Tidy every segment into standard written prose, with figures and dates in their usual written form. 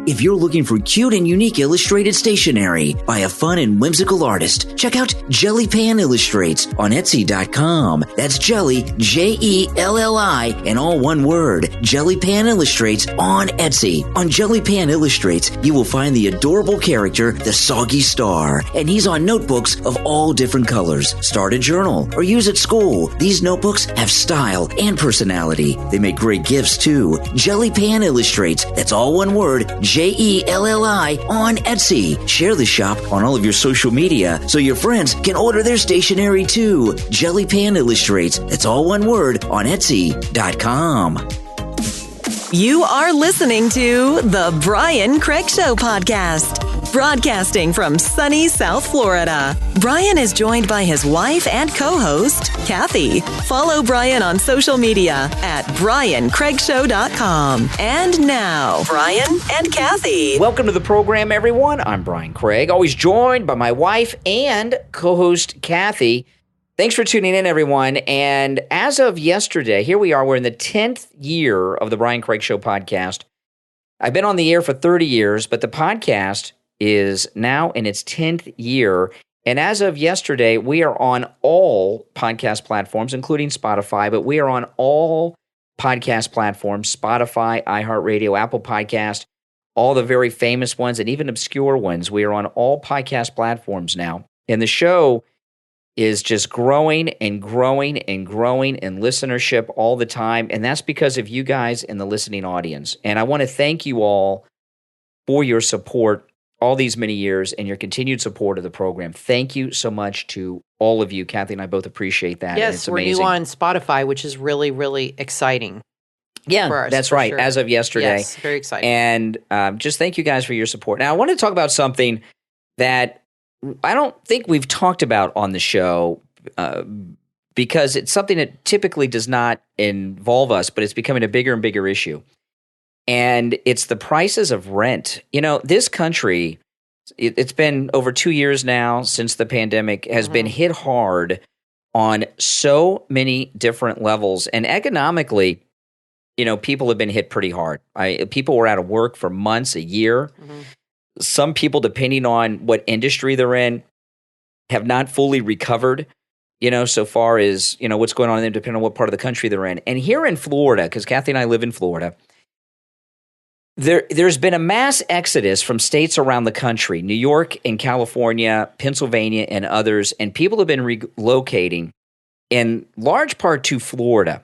If you're looking for cute and unique illustrated stationery by a fun and whimsical artist, check out Jelly Pan Illustrates on Etsy.com. That's Jelly, Jelli, and all one word. Jelly Pan Illustrates on Etsy. On Jelly Pan Illustrates, you will find the adorable character, the Soggy Star, and he's on notebooks of all different colors. Start a journal or use at school. These notebooks have style and personality. They make great gifts too. Jelly Pan Illustrates, that's all one word, Jelli on Etsy. Share the shop on all of your social media so your friends can order their stationery too. Jelly Pan Illustrates, that's all one word, on Etsy.com. You are listening to The Brian Craig Show podcast. Broadcasting from sunny South Florida, Brian is joined by his wife and co-host, Kathy. Follow Brian on social media at BrianCraigShow.com. And now, Brian and Kathy. Welcome to the program, everyone. I'm Brian Craig, always joined by my wife and co-host, Kathy. Thanks for tuning in, everyone. And as of yesterday, here we are. We're in the 10th year of the Brian Craig Show podcast. I've been on the air for 30 years, but the podcast is now in its 10th year. And as of yesterday, we are on all podcast platforms, including Spotify, but we are on all podcast platforms, Spotify, iHeartRadio, Apple Podcast, all the very famous ones and even obscure ones. We are on all podcast platforms now. And the show is just growing and growing and growing in listenership all the time. And that's because of you guys in the listening audience. And I want to thank you all for your support all these many years and your continued support of the program. Thank you so much to all of you. Kathy and I both appreciate that. Yes, it's we're amazing. new on Spotify, which is really, really exciting. Yeah, for us, that's for right. sure. As of yesterday. Yes, very exciting. And just thank you guys for your support. Now, I want to talk about something that I don't think we've talked about on the show because it's something that typically does not involve us, but it's becoming a bigger and bigger issue. And it's the prices of rent. You know, this country, it's been over 2 years now since the pandemic, has been hit hard on so many different levels. And economically, you know, people have been hit pretty hard. People were out of work for months, a year. Some people, depending on what industry they're in, have not fully recovered, you know, so far as, you know, what's going on in them, depending on what part of the country they're in. And here in Florida, because Kathy and I live in Florida, there's been a mass exodus from states around the country, New York and California, Pennsylvania, and others, and people have been relocating in large part to Florida.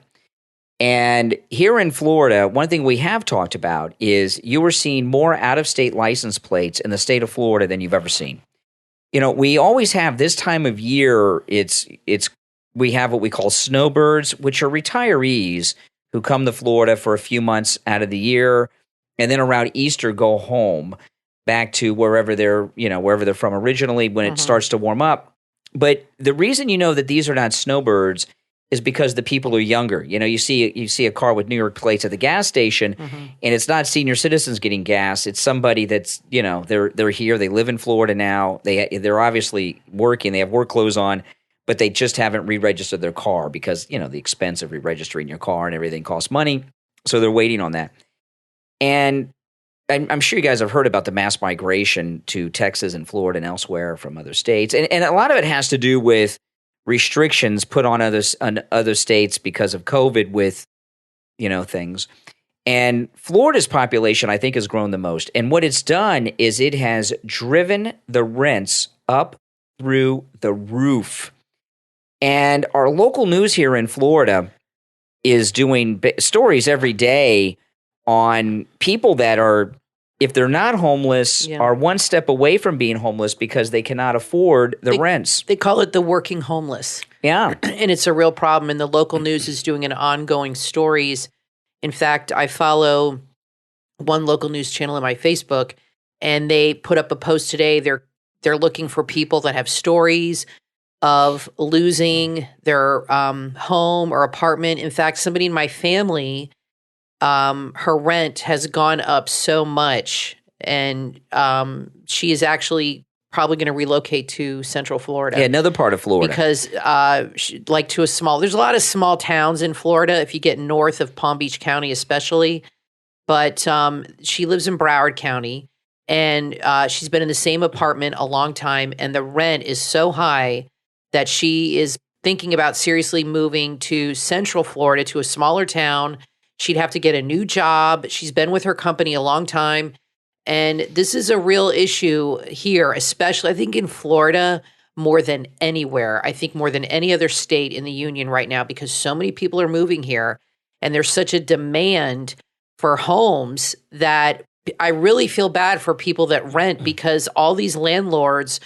And here in Florida, one thing we have talked about is you are seeing more out-of-state license plates in the state of Florida than you've ever seen. You know, we always have this time of year, we have what we call snowbirds, which are retirees who come to Florida for a few months out of the year, and then around Easter go home back to wherever they're from originally when it starts to warm up. But the reason you know that these are not snowbirds is because the people are younger. You know, you see a car with New York plates at the gas station, and it's not senior citizens getting gas. It's somebody that's, you know, they're here, they live in Florida now. They're obviously working, they have work clothes on, but they just haven't re-registered their car because, you know, the expense of re-registering your car and everything costs money. So they're waiting on that. And I'm sure you guys have heard about the mass migration to Texas and Florida and elsewhere from other states. And a lot of it has to do with restrictions put on other states because of COVID with, you know, things. And Florida's population, I think, has grown the most. And what it's done is it has driven the rents up through the roof. And our local news here in Florida is doing stories every day on people that are, if they're not homeless, are one step away from being homeless because they cannot afford the rents. They call it the working homeless. Yeah. And it's a real problem. And the local news is doing an ongoing stories. In fact, I follow one local news channel on my Facebook, and they put up a post today. They're looking for people that have stories of losing their home or apartment. In fact, somebody in my family, her rent has gone up so much, and she is actually probably going to relocate to Central Florida. Yeah, another part of Florida. Because to there's a lot of small towns in Florida. If you get north of Palm Beach County especially, but she lives in Broward County, and she's been in the same apartment a long time, and the rent is so high that she is thinking about seriously moving to Central Florida, to a smaller town. She'd have to get a new job. She's been with her company a long time. And this is a real issue here, especially I think in Florida more than anywhere. I think more than any other state in the union right now, because so many people are moving here and there's such a demand for homes that I really feel bad for people that rent, because all these landlords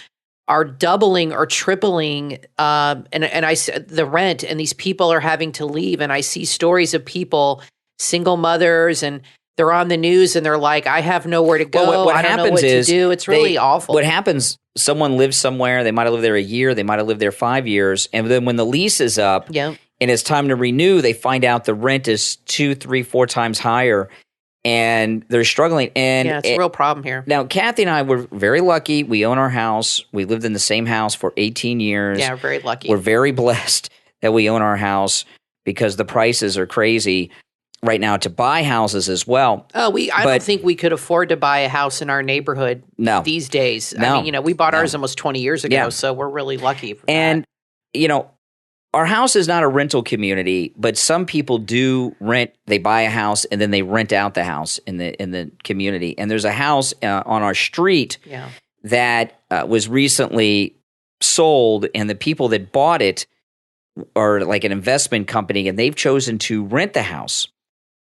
are doubling or tripling the rent, and these people are having to leave. And I see stories of people, single mothers, and they're on the news and they're like, I have nowhere to go. Well, what I don't know happens what is to do. It's really awful. What happens, someone lives somewhere, they might have lived there a year, they might have lived there 5 years, and then when the lease is up and it's time to renew, they find out the rent is 2, 3, 4 times higher, and they're struggling. And it's a real problem here. Now, Kathy and I were very lucky. We own our house. We lived in the same house for 18 years. Yeah, very lucky. We're very blessed that we own our house, because the prices are crazy right now to buy houses as well. I don't think we could afford to buy a house in our neighborhood these days. No. I mean, we bought ours almost 20 years ago, so we're really lucky for that. Our house is not a rental community, but some people do rent. They buy a house and then they rent out the house in the community. And there's a house on our street that was recently sold, and the people that bought it are like an investment company, and they've chosen to rent the house.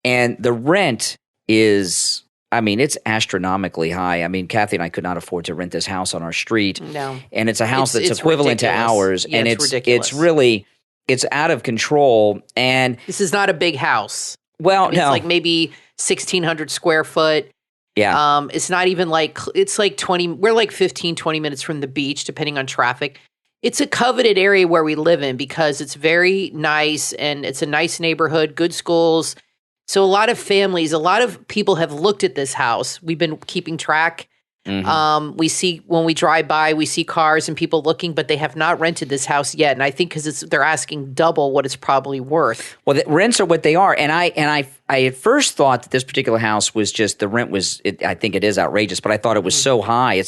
And the rent is, it's astronomically high. Kathy and I could not afford to rent this house on our street. No. And it's a house that's equivalent ridiculous. to ours. Yeah, and it's ridiculous. It's really, it's out of control. And this is not a big house. Well, no. It's like maybe 1,600 square foot. Yeah. It's not even it's like 20, we're like 15, 20 minutes from the beach, depending on traffic. It's a coveted area where we live in because it's very nice and it's a nice neighborhood, good schools. So a lot of families, a lot of people have looked at this house. We've been keeping track. Mm-hmm. We see when we drive by, we see cars and people looking, but they have not rented this house yet. And I think because they're asking double what it's probably worth. Well, the rents are what they are. And I at first thought that this particular house was just, the rent was, I think it is outrageous, but I thought it was so high.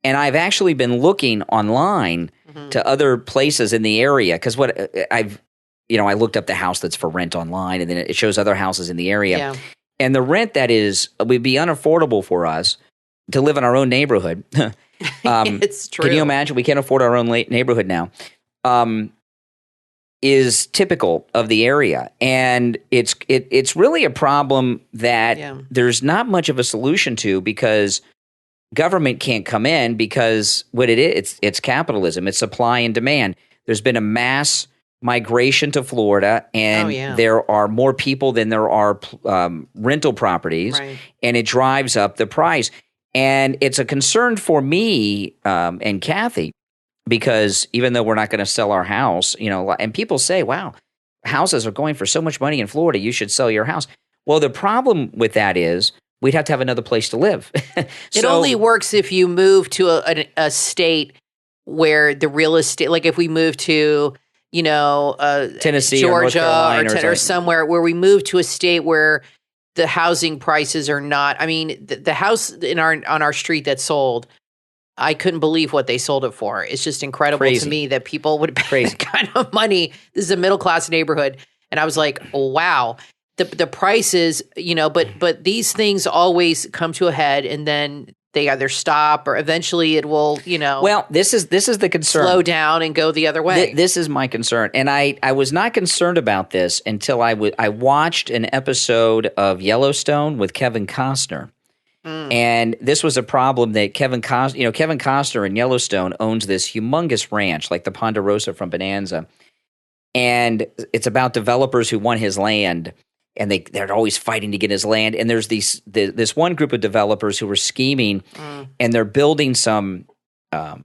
And I've actually been looking online to other places in the area, because I looked up the house that's for rent online, and then it shows other houses in the area. Yeah. And the rent that would be unaffordable for us to live in our own neighborhood. It's true. Can you imagine? We can't afford our own neighborhood now. Is typical of the area. And it's really a problem that there's not much of a solution to, because government can't come in, because what it is, it's capitalism. It's supply and demand. There's been a mass migration to Florida, and there are more people than there are rental properties, and it drives up the price. And it's a concern for me and Kathy, because even though we're not going to sell our house, and people say, wow, houses are going for so much money in Florida, you should sell your house. Well, the problem with that is we'd have to have another place to live. It only works if you move to a state where the real estate, like if we move to Tennessee, Georgia, or somewhere where we move to a state where the housing prices are not. The house on our street that sold, I couldn't believe what they sold it for. It's just incredible to me that people would pay that kind of money. This is a middle class neighborhood, and I was like, oh, wow. The prices, but these things always come to a head, and then they either stop or eventually it will, Well, this is the concern. Slow down and go the other way. This is my concern. And I was not concerned about this until I watched an episode of Yellowstone with Kevin Costner. And this was a problem that Kevin Costner in Yellowstone owns this humongous ranch, like the Ponderosa from Bonanza. And it's about developers who want his land. And they're always fighting to get his land. And there's this one group of developers who are scheming, and they're building a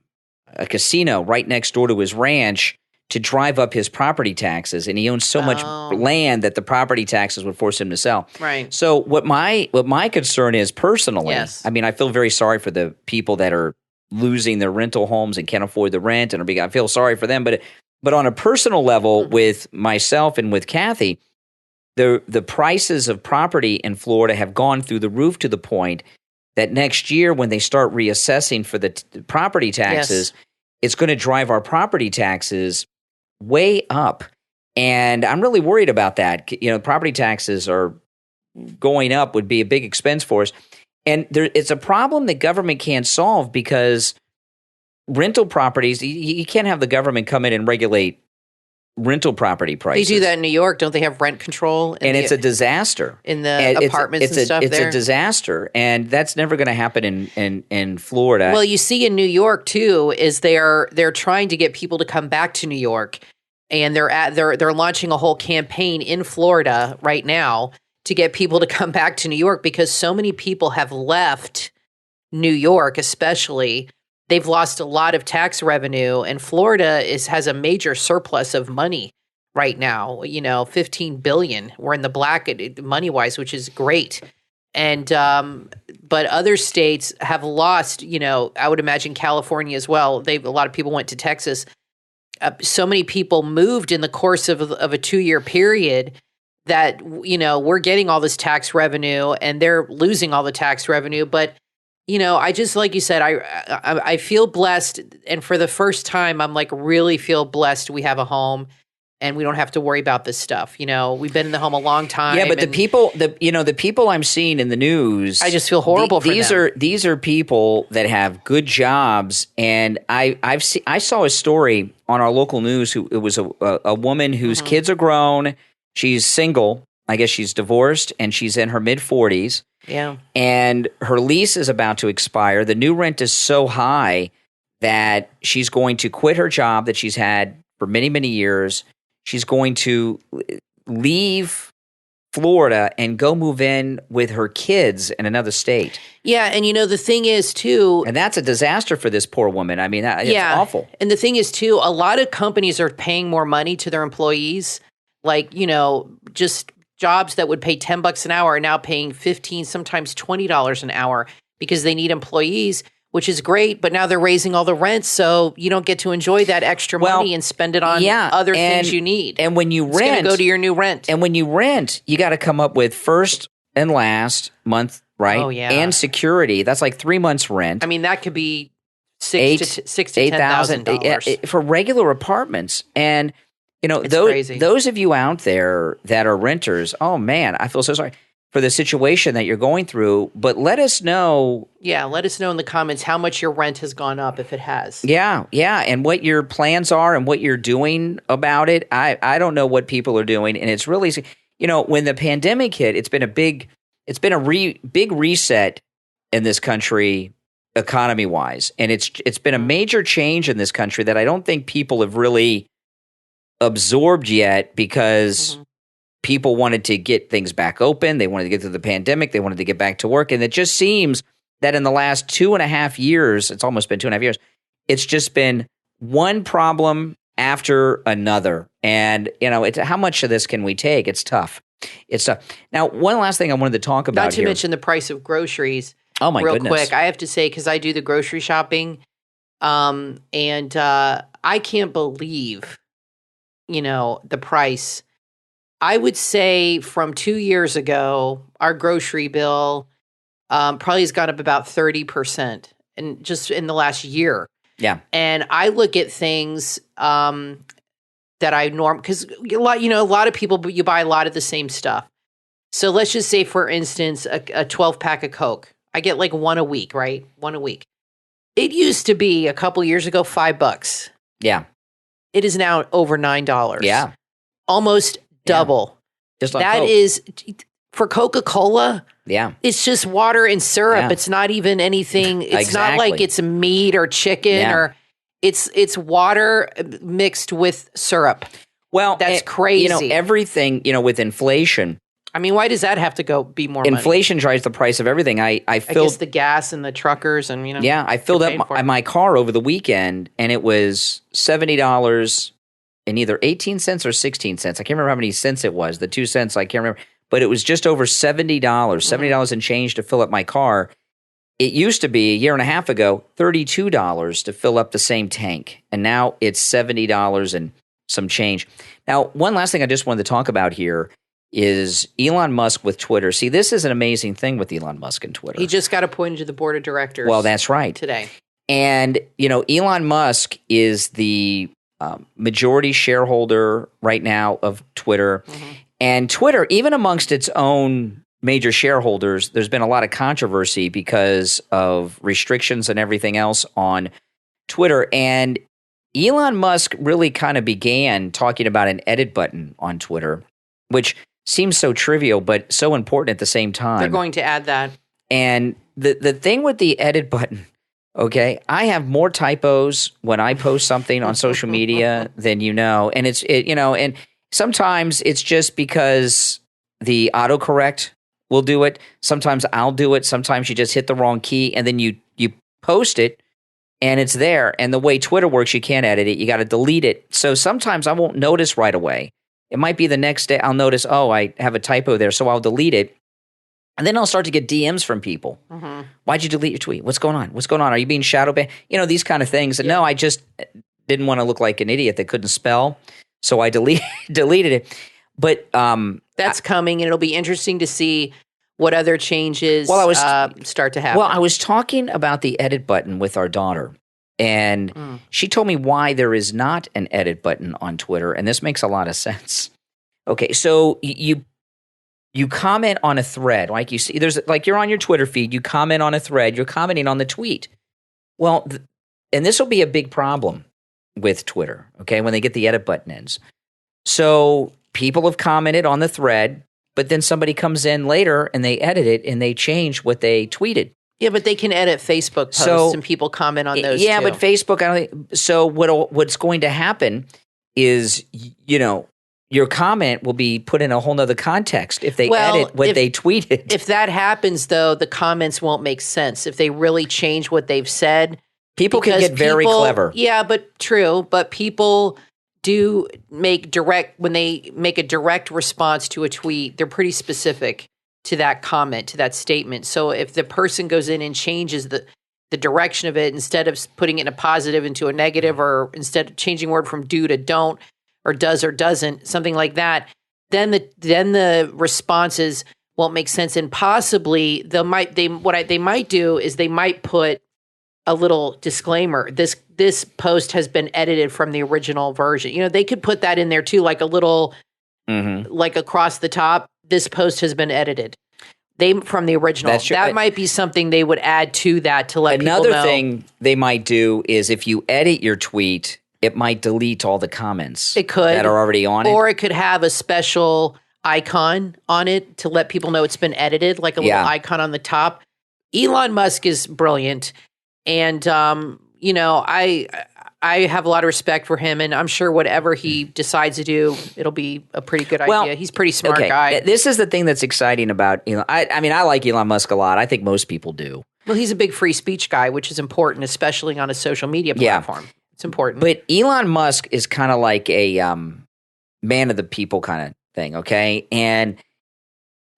casino right next door to his ranch to drive up his property taxes. And he owns so much land that the property taxes would force him to sell. Right. So what my concern is personally, I feel very sorry for the people that are losing their rental homes and can't afford the rent, and I feel sorry for them. But on a personal level, with myself and with Kathy, the prices of property in Florida have gone through the roof to the point that next year when they start reassessing for the property taxes, it's going to drive our property taxes way up. And I'm really worried about that. Property taxes are going up would be a big expense for us. And it's a problem that government can't solve because rental properties, you can't have the government come in and regulate rental property prices. They do that in New York. Don't they have rent control? And it's a disaster. In the apartments and stuff It's there? a disaster. And that's never going to happen in Florida. Well, you see in New York, too, is they're trying to get people to come back to New York. And they're launching a whole campaign in Florida right now to get people to come back to New York because so many people have left New York, especially. They've lost a lot of tax revenue, and Florida has a major surplus of money right now. $15 billion. We're in the black money wise, which is great. And but other states have lost. I would imagine California as well. A lot of people went to Texas. So many people moved in the course of a 2-year period that we're getting all this tax revenue, and they're losing all the tax revenue, but. I just, like you said, I feel blessed. And for the first time, I'm really feel blessed we have a home and we don't have to worry about this stuff. We've been in the home a long time. Yeah, but the people I'm seeing in the news, I just feel horrible for them. These are people that have good jobs. And I saw a story on our local news. It was a woman whose kids are grown. She's single. I guess she's divorced and she's in her mid-40s. Yeah. And her lease is about to expire. The new rent is so high that she's going to quit her job that she's had for many, many years. She's going to leave Florida and go move in with her kids in another state. Yeah. And, the thing is, too. And that's a disaster for this poor woman. I mean, it's awful. And the thing is, too, a lot of companies are paying more money to their employees. Just jobs that would pay $10 an hour are now paying $15, sometimes $20 an hour because they need employees, which is great. But now they're raising all the rent, so you don't get to enjoy that extra money and spend it on other things you need. And when you it's going to go to your new rent. And when you rent, you got to come up with first and last month, right? Oh, yeah. And security. That's like 3 months rent. I mean, that could be $6,000 to $10,000 for regular apartments. And crazy. Those of you out there that are renters, oh man, I feel so sorry for the situation that you're going through. But let us know. Yeah, let us know in the comments how much your rent has gone up if it has. Yeah, and what your plans are and what you're doing about it. I don't know what people are doing, and it's really when the pandemic hit, it's been a big reset in this country economy wise, and it's been a major change in this country that I don't think people have really absorbed yet because people wanted to get things back open. They wanted to get through the pandemic. They wanted to get back to work. And it just seems that in the last 2.5 years, it's almost been 2.5 years, it's just been one problem after another. And, how much of this can we take? It's tough. Now, one last thing I wanted to talk about Not to mention the price of groceries. Oh, my goodness. Real quick, I have to say, because I do the grocery shopping, and I can't believe the price. I would say from 2 years ago, our grocery bill probably has gone up about 30%, and just in the last year. Yeah. And I look at things that I because a lot of people, you buy a lot of the same stuff. So let's just say, for instance, a 12 pack of Coke. I get one a week, right? One a week. It used to be a couple years ago, $5. Yeah. It is now over $9. Yeah. Almost double. Just like that Coke. is for Coca-Cola. Yeah. It's just water and syrup. Yeah. It's not even anything. It's not Exactly. like it's meat or chicken or it's water mixed with syrup. Well, that's crazy. Everything, with inflation. I mean, why does that have to be more money? Inflation drives the price of everything. I guess the gas and the truckers and Yeah, I filled up my car over the weekend, and it was $70 and either 18 cents or 16 cents. I can't remember how many cents it was. The 2 cents, I can't remember. But it was just over $70, $70 and change to fill up my car. It used to be a year and a half ago, $32 to fill up the same tank. And now it's $70 and some change. Now, one last thing I just wanted to talk about here is Elon Musk with Twitter. See, this is an amazing thing with Elon Musk and Twitter. He just got appointed to the board of directors. Well, that's right. Today. And, Elon Musk is the majority shareholder right now of Twitter. Mm-hmm. And Twitter, even amongst its own major shareholders, there's been a lot of controversy because of restrictions and everything else on Twitter. And Elon Musk really kind of began talking about an edit button on Twitter, which seems so trivial, but so important at the same time. They're going to add that. And the thing with the edit button, okay, I have more typos when I post something on social media than and and sometimes it's just because the autocorrect will do it. Sometimes I'll do it. Sometimes you just hit the wrong key and then you post it and it's there. And the way Twitter works, you can't edit it. You got to delete it. So sometimes I won't notice right away. It might be the next day I'll notice, I have a typo there, so I'll delete it. And then I'll start to get DMs from people. Mm-hmm. Why'd you delete your tweet? What's going on? What's going on? Are you being shadow banned? These kind of things. And no, I just didn't want to look like an idiot that couldn't spell. So I deleted it. But that's coming, and it'll be interesting to see what other changes start to happen. Well, I was talking about the edit button with our daughter, and she told me why there is not an edit button on Twitter, and this makes a lot of sense. Okay, so you comment on a thread, like you see, you're on your Twitter feed, you comment on a thread, you're commenting on the tweet. Well, and this will be a big problem with Twitter, okay, when they get the edit button in. So people have commented on the thread, but then somebody comes in later and they edit it and they change what they tweeted. Yeah, but they can edit Facebook posts and people comment on those Yeah, too. but Facebook, I don't think, so what's going to happen is, your comment will be put in a whole nother context if they edit what they tweeted. If that happens, though, the comments won't make sense. If they really change what they've said. People can get very clever. Yeah, but true. But people do when they make a direct response to a tweet, they're pretty specific to that comment, to that statement. So if the person goes in and changes the direction of it, instead of putting it in a positive into a negative, or instead of changing word from do to don't, or does or doesn't, something like that, then the responses won't make sense. And possibly they might do is they might put a little disclaimer. This post has been edited from the original version. They could put that in there too, like a little, like across the top. This post has been edited. From the original. That might be something they would add to that to let people know. Another thing they might do is if you edit your tweet, it might delete all the comments that are already on it. Or it could have a special icon on it to let people know it's been edited, like a little icon on the top. Elon Musk is brilliant. And, I have a lot of respect for him, and I'm sure whatever he decides to do, it'll be a pretty good idea. He's a pretty smart guy. This is the thing that's exciting about Elon. I like Elon Musk a lot. I think most people do. Well, he's a big free speech guy, which is important, especially on a social media platform. Yeah. It's important. But Elon Musk is kind of like a man of the people kind of thing, okay? And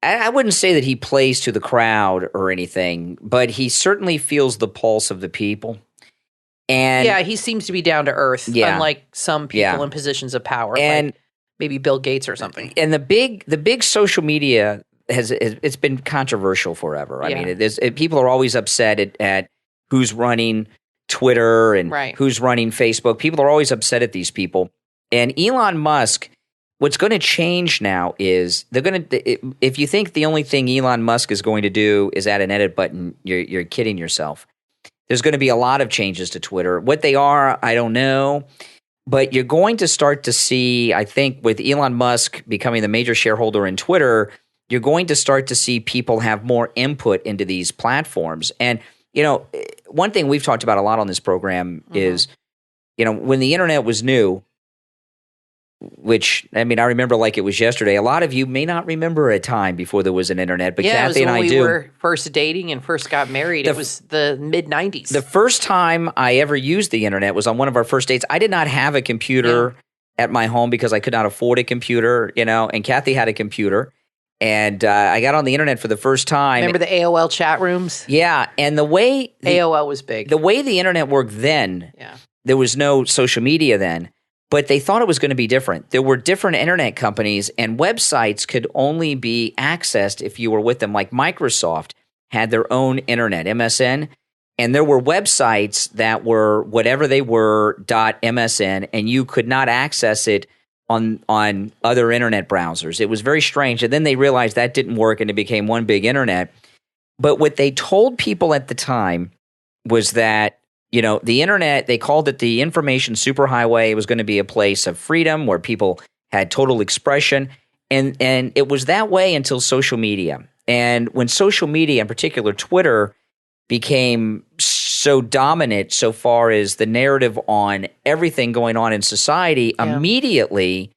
I wouldn't say that he plays to the crowd or anything, but he certainly feels the pulse of the people. And he seems to be down to earth, unlike some people in positions of power, and like maybe Bill Gates or something. And the big social media it's been controversial forever. I mean, people are always upset at who's running Twitter and who's running Facebook. People are always upset at these people. And Elon Musk, what's going to change now is if you think the only thing Elon Musk is going to do is add an edit button, you're kidding yourself. There's going to be a lot of changes to Twitter. What they are, I don't know. But you're going to start to see, I think, with Elon Musk becoming the major shareholder in Twitter, you're going to start to see people have more input into these platforms. And, one thing we've talked about a lot on this program is, when the internet was new, which, I remember like it was yesterday. A lot of you may not remember a time before there was an internet, but Kathy and I do. Yeah, when we were first dating and first got married. It was the mid-'90s. The first time I ever used the internet was on one of our first dates. I did not have a computer at my home because I could not afford a computer, and Kathy had a computer. And I got on the internet for the first time. Remember the AOL chat rooms? Yeah, and the way AOL was big. The way the internet worked then, there was no social media then. but they thought it was going to be different. There were different internet companies, and websites could only be accessed if you were with them. Like Microsoft had their own internet, MSN, and there were websites that were whatever they were, .msn, and you could not access it on other internet browsers. It was very strange. And then they realized that didn't work, and it became one big internet. But what they told people at the time was that, the internet, they called it the information superhighway. It was going to be a place of freedom where people had total expression. And it was that way until social media. And when social media, in particular Twitter, became so dominant so far as the narrative on everything going on in society, immediately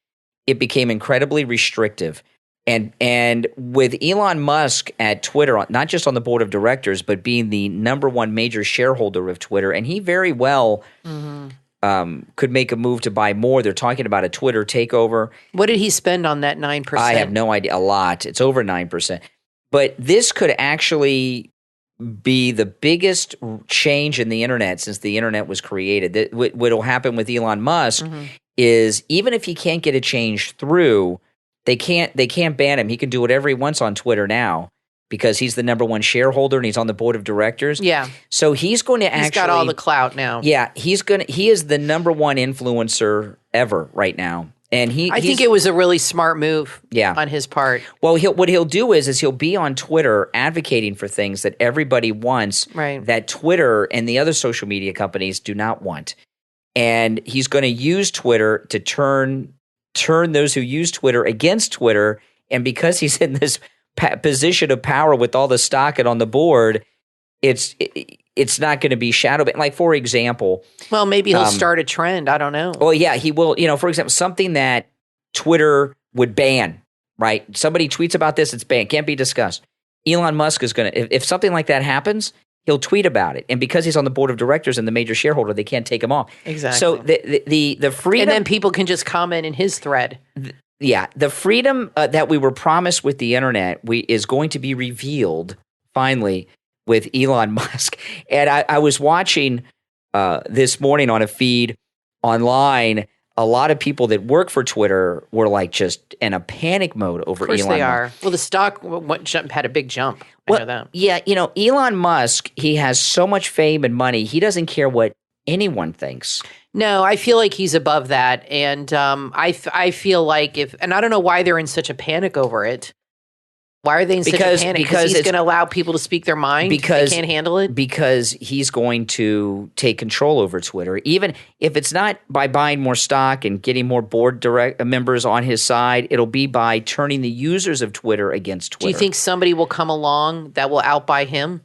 it became incredibly restrictive. And with Elon Musk at Twitter, not just on the board of directors, but being the number one major shareholder of Twitter, and he very well could make a move to buy more. They're talking about a Twitter takeover. What did he spend on that 9%? I have no idea. A lot. It's over 9%. But this could actually be the biggest change in the internet since the internet was created. What will happen with Elon Musk is even if he can't get a change through, they can't ban him. He can do whatever he wants on Twitter now because he's the number one shareholder and he's on the board of directors. Yeah. So he's going to He's got all the clout now. Yeah, he is the number one influencer ever right now. And I think it was a really smart move on his part. Well, what he'll do is he'll be on Twitter advocating for things that everybody wants that Twitter and the other social media companies do not want. And he's going to use Twitter to turn those who use Twitter against Twitter. And because he's in this position of power with all the stock and on the board, it's not going to be shadow banned. Like, for example. Well, maybe he'll start a trend. I don't know. Well, yeah, he will. For example, something that Twitter would ban, right? Somebody tweets about this, it's banned, can't be discussed. Elon Musk is going to, if something like that happens, he'll tweet about it. And because he's on the board of directors and the major shareholder, they can't take him off. Exactly. So the freedom. And then people can just comment in his thread. The freedom that we were promised with the internet is going to be revealed finally with Elon Musk. And I was watching this morning on a feed online, a lot of people that work for Twitter were like just in a panic mode over Elon Musk. Of course they are. Well, the stock had a big jump. I know that. Yeah, Elon Musk, he has so much fame and money, he doesn't care what anyone thinks. No, I feel like he's above that. And I feel like and I don't know why they're in such a panic over it. Why are they in such a panic? Because he's going to allow people to speak their mind? Because they can't handle it? Because he's going to take control over Twitter. Even if it's not by buying more stock and getting more board members on his side, it'll be by turning the users of Twitter against Twitter. Do you think somebody will come along that will outbuy him?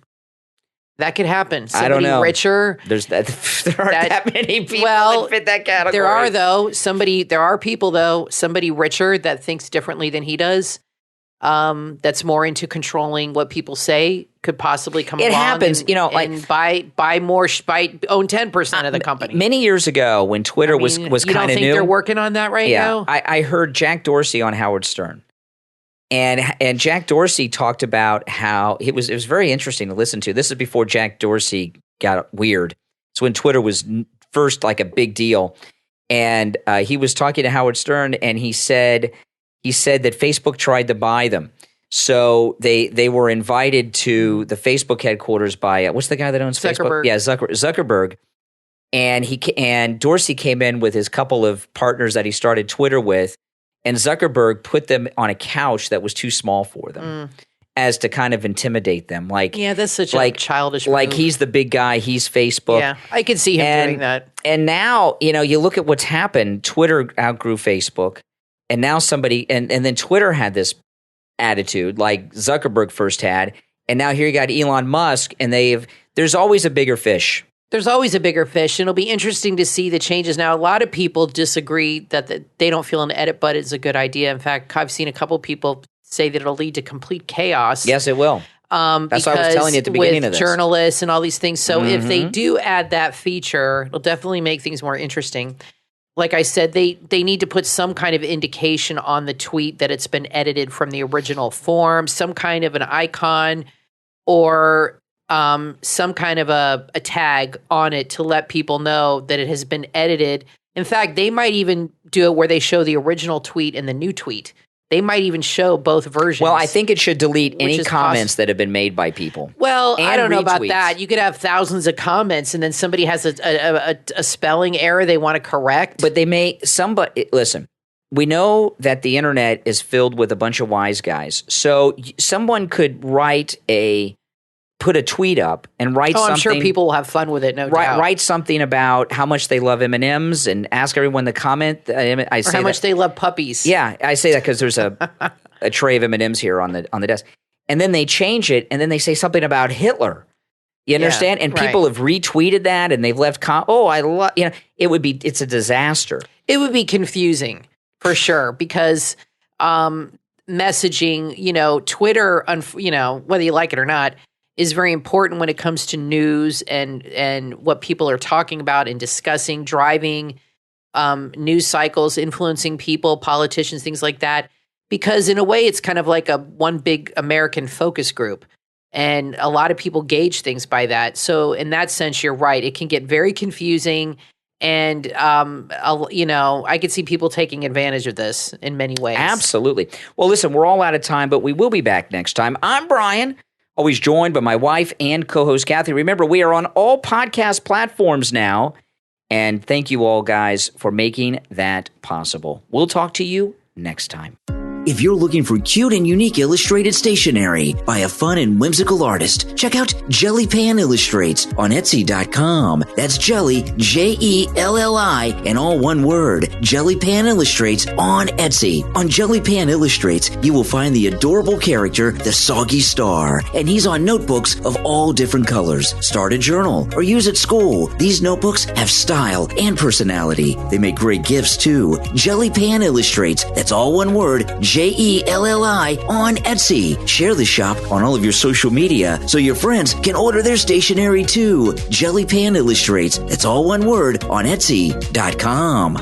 That could happen. I don't know. Richer. There aren't that many people that fit that category. There are, though. There are people, though, somebody richer that thinks differently than he does. That's more into controlling what people say could possibly come along. It happens, and buy more, own 10% of the company. Many years ago, when Twitter was kind of new, you don't think they're working on that right now? I heard Jack Dorsey on Howard Stern, and Jack Dorsey talked about how it was very interesting to listen to. This is before Jack Dorsey got weird. It's when Twitter was first like a big deal, and he was talking to Howard Stern, and he said that Facebook tried to buy them. So they were invited to the Facebook headquarters by what's the guy that owns Facebook? Yeah, Zuckerberg. And Dorsey came in with his couple of partners that he started Twitter with, and Zuckerberg put them on a couch that was too small for them, as to kind of intimidate them. That's such a childish move. Like he's the big guy, he's Facebook. Yeah, I could see him doing that. And now, you look at what's happened. Twitter outgrew Facebook. And now and then Twitter had this attitude like Zuckerberg first had. And now here you got Elon Musk, and there's always a bigger fish. There's always a bigger fish. And it'll be interesting to see the changes. Now, a lot of people disagree that they don't feel an edit button is a good idea. In fact, I've seen a couple people say that it'll lead to complete chaos. Yes, it will. That's what I was telling you at the beginning of this. Journalists and all these things. So if they do add that feature, it'll definitely make things more interesting. Like I said, they need to put some kind of indication on the tweet that it's been edited from the original form, some kind of an icon or some kind of a tag on it to let people know that it has been edited In fact, they might even do it where they show the original tweet and the new tweet. They might even show both versions. Well, I think it should delete any comments that have been made by people. Well, I don't know about retweets. that. You could have thousands of comments, and then somebody has a spelling error they want to correct. But they may listen. We know that the internet is filled with a bunch of wise guys. So someone could put a tweet up and write something. I'm sure people will have fun with it, no doubt. Write something about how much they love M&Ms and ask everyone to comment. I say how much they love puppies. Yeah, I say that because there's a tray of M&Ms here on the desk. And then they change it, and then they say something about Hitler. You understand? And people have retweeted that, and they've left it's a disaster. It would be confusing for sure because messaging, Twitter, whether you like it or not, is very important when it comes to news and what people are talking about and discussing, driving news cycles, influencing people, politicians, things like that. Because in a way, it's kind of like one big American focus group. And a lot of people gauge things by that. So in that sense, you're right. It can get very confusing. And, I could see people taking advantage of this in many ways. Absolutely. Well, listen, we're all out of time, but we will be back next time. I'm Brian. Always joined by my wife and co-host Kathy. Remember, we are on all podcast platforms now. And thank you all, guys, for making that possible. We'll talk to you next time. If you're looking for cute and unique illustrated stationery by a fun and whimsical artist, check out Jelly Pan Illustrates on Etsy.com. That's Jelly, Jelli, and all one word. Jelly Pan Illustrates on Etsy. On Jelly Pan Illustrates, you will find the adorable character, the Soggy Star, and he's on notebooks of all different colors. Start a journal or use at school. These notebooks have style and personality. They make great gifts too. Jelly Pan Illustrates, that's all one word, Jelli on Etsy. Share the shop on all of your social media so your friends can order their stationery too. Jelly Pan Illustrates, that's all one word, on Etsy.com.